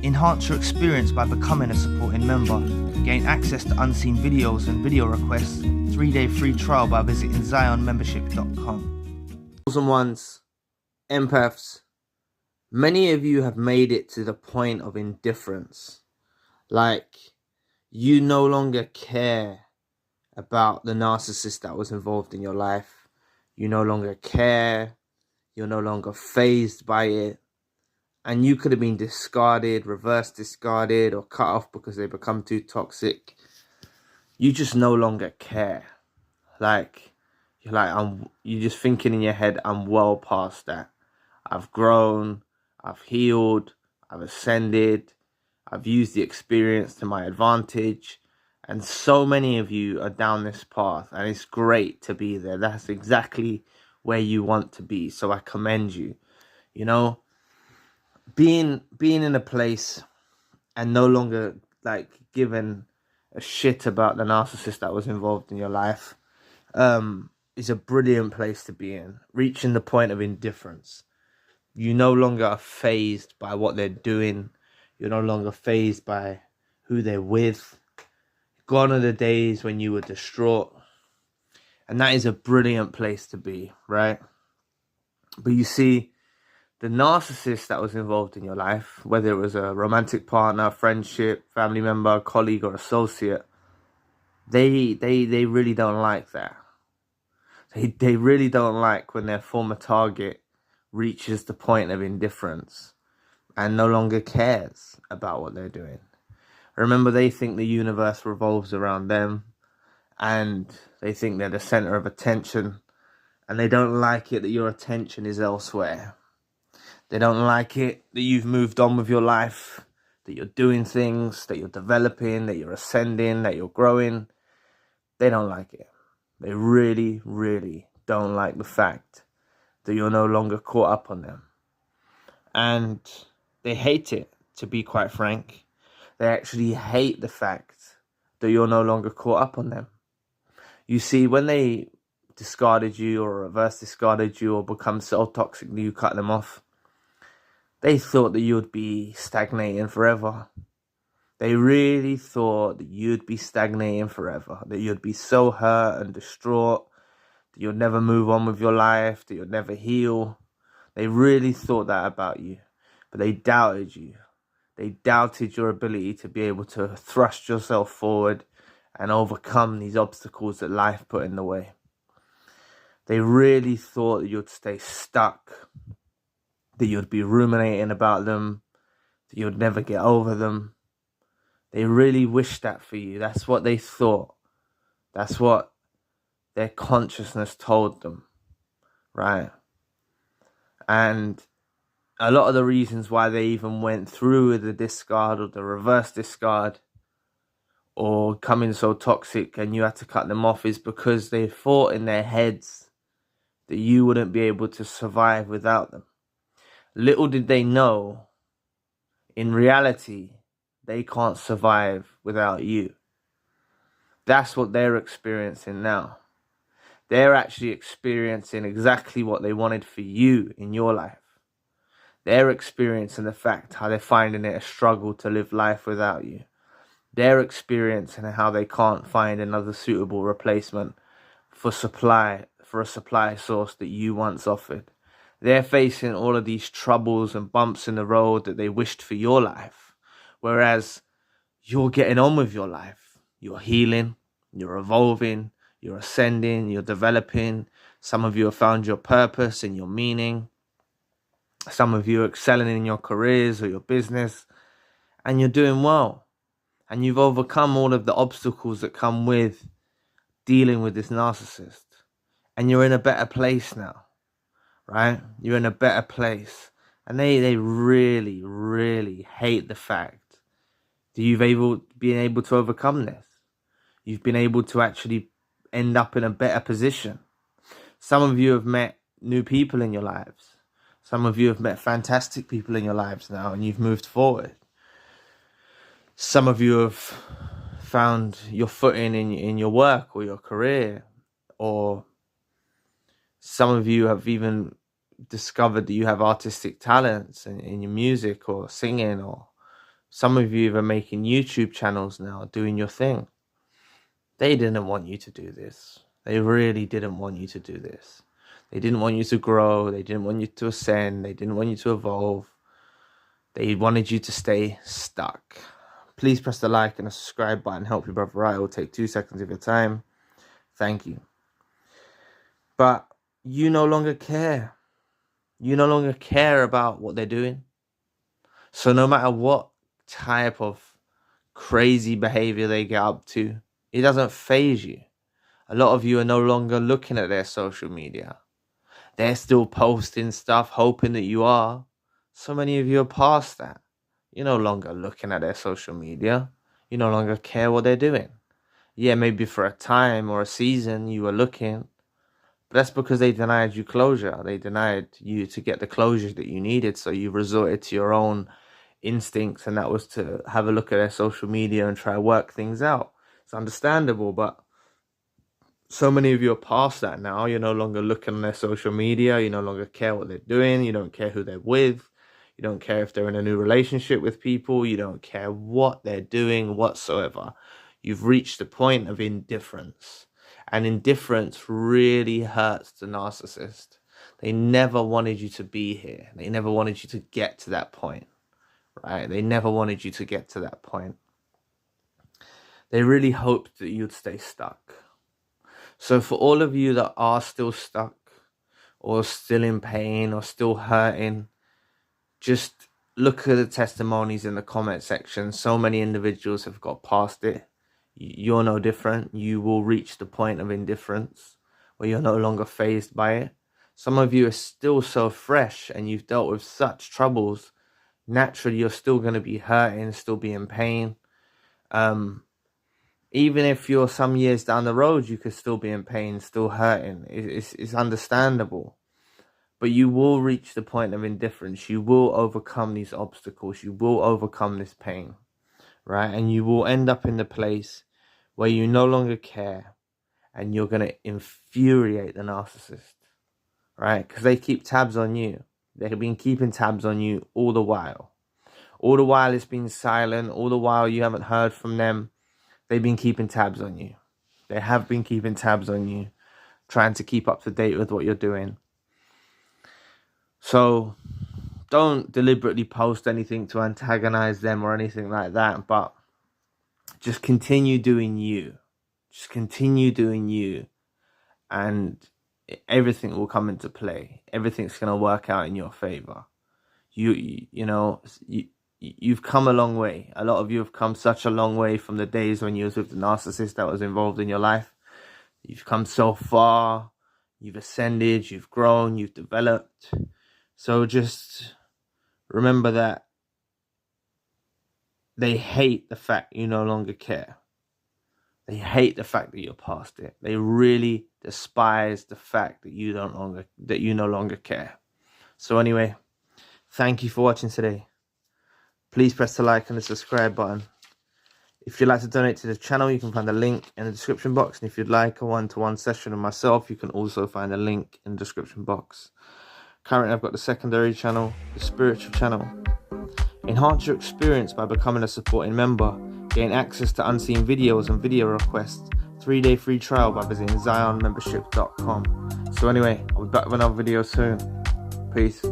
Enhance your experience by becoming a supporting member. Gain access to unseen videos and video requests. 3-day free trial by visiting zionmembership.com. Chosen ones, empaths, many of you have made it to the point of indifference. Like, you no longer care about the narcissist that was involved in your life. You no longer care. You're no longer fazed by it. And you could have been discarded, reverse discarded, or cut off because they become too toxic. You just no longer care. Like, you're just thinking in your head, I'm well past that. I've grown, I've healed, I've ascended, I've used the experience to my advantage. And so many of you are down this path, and it's great to be there. That's exactly where you want to be. So I commend you. You know, being in a place and no longer like giving a shit about the narcissist that was involved in your life is a brilliant place to be in. Reaching the point of indifference. You no longer are fazed by what they're doing. You're no longer fazed by who they're with. Gone are the days when you were distraught. And that is a brilliant place to be, right? But you see, the narcissist that was involved in your life, whether it was a romantic partner, friendship, family member, colleague, or associate, they really don't like that. They really don't like when their former target reaches the point of indifference and no longer cares about what they're doing. Remember, they think the universe revolves around them, and they think they're the center of attention, and they don't like it that your attention is elsewhere. They don't like it that you've moved on with your life, that you're doing things, that you're developing, that you're ascending, that you're growing. They don't like it. They really, really don't like the fact that you're no longer caught up on them. And they hate it, to be quite frank. They actually hate the fact that you're no longer caught up on them. You see, when they discarded you or reverse discarded you or become so toxic that you cut them off, they thought that you'd be stagnating forever. They really thought that you'd be stagnating forever, that you'd be so hurt and distraught, that you'd never move on with your life, that you'd never heal. They really thought that about you, but they doubted you. They doubted your ability to be able to thrust yourself forward and overcome these obstacles that life put in the way. They really thought that you'd stay stuck, that you'd be ruminating about them, that you'd never get over them. They really wished that for you. That's what they thought. That's what their consciousness told them, right? And a lot of the reasons why they even went through with the discard or the reverse discard or coming so toxic and you had to cut them off is because they thought in their heads that you wouldn't be able to survive without them. Little did they know, in reality, they can't survive without you. That's what they're experiencing now. They're actually experiencing exactly what they wanted for you in your life. They're experiencing the fact how they're finding it a struggle to live life without you. They're experiencing how they can't find another suitable replacement for a supply source that you once offered. They're facing all of these troubles and bumps in the road that they wished for your life. Whereas you're getting on with your life. You're healing, you're evolving, you're ascending, you're developing. Some of you have found your purpose and your meaning. Some of you are excelling in your careers or your business, and you're doing well. And you've overcome all of the obstacles that come with dealing with this narcissist. And you're in a better place now, right? You're in a better place. And they really, really hate the fact that you've been able to overcome this. You've been able to actually end up in a better position. Some of you have met new people in your lives. Some of you have met fantastic people in your lives now, and you've moved forward. Some of you have found your footing in your work or your career, or some of you have even discovered that you have artistic talents in your music or singing or Some of you are making YouTube channels now, doing your thing. They didn't want you to do this. They really didn't want you to do this. They didn't want you to grow. They didn't want you to ascend. They didn't want you to evolve. They wanted you to stay stuck. Please press the like and the subscribe button. Help your brother out. It will take 2 seconds of your time. Thank you. But you no longer care. You no longer care about what they're doing. So no matter what type of crazy behavior they get up to, it doesn't faze you. A lot of you are no longer looking at their social media. They're still posting stuff, hoping that you are. So many of you are past that. You're no longer looking at their social media. You no longer care what they're doing. Yeah, maybe for a time or a season you were looking, but that's because they denied you closure. They denied you to get the closure that you needed, so you resorted to your own instincts, and that was to have a look at their social media and try to work things out. It's understandable, but so many of you are past that now. You're no longer looking on their social media. You no longer care what they're doing. You don't care who they're with. You don't care if they're in a new relationship with people. You don't care what they're doing whatsoever. You've reached the point of indifference. And indifference really hurts the narcissist. They never wanted you to be here. They never wanted you to get to that point, right? They never wanted you to get to that point. They really hoped that you'd stay stuck. So for all of you that are still stuck or still in pain or still hurting, just look at the testimonies in the comment section. So many individuals have got past it. You're no different. You will reach the point of indifference where you're no longer fazed by it. Some of you are still so fresh and you've dealt with such troubles. Naturally, you're still going to be hurting, still be in pain. Even if you're some years down the road, you could still be in pain, still hurting. It's understandable. But you will reach the point of indifference. You will overcome these obstacles. You will overcome this pain, right? And you will end up in the place where you no longer care and you're going to infuriate the narcissist, right? Because they keep tabs on you. They've been keeping tabs on you all the while. All the while it's been silent. All the while you haven't heard from them. They've been keeping tabs on you. They have been keeping tabs on you, trying to keep up to date with what you're doing. So don't deliberately post anything to antagonize them or anything like that, but just continue doing you. Just continue doing you, and everything will come into play. Everything's going to work out in your favor. You've come a long way. A lot of you have come such a long way from the days when you was with the narcissist that was involved in your life. You've come so far. You've ascended. You've grown. You've developed. So just remember that they hate the fact you no longer care. They hate the fact that you're past it. They really despise the fact that you no longer care. So anyway, thank you for watching today. Please press the like and the subscribe button. If you'd like to donate to the channel, you can find the link in the description box. And if you'd like a one-to-one session with myself, you can also find the link in the description box. Currently, I've got the secondary channel, the spiritual channel. Enhance your experience by becoming a supporting member. Gain access to unseen videos and video requests. 3-day free trial by visiting zionmembership.com. So anyway, I'll be back with another video soon. Peace.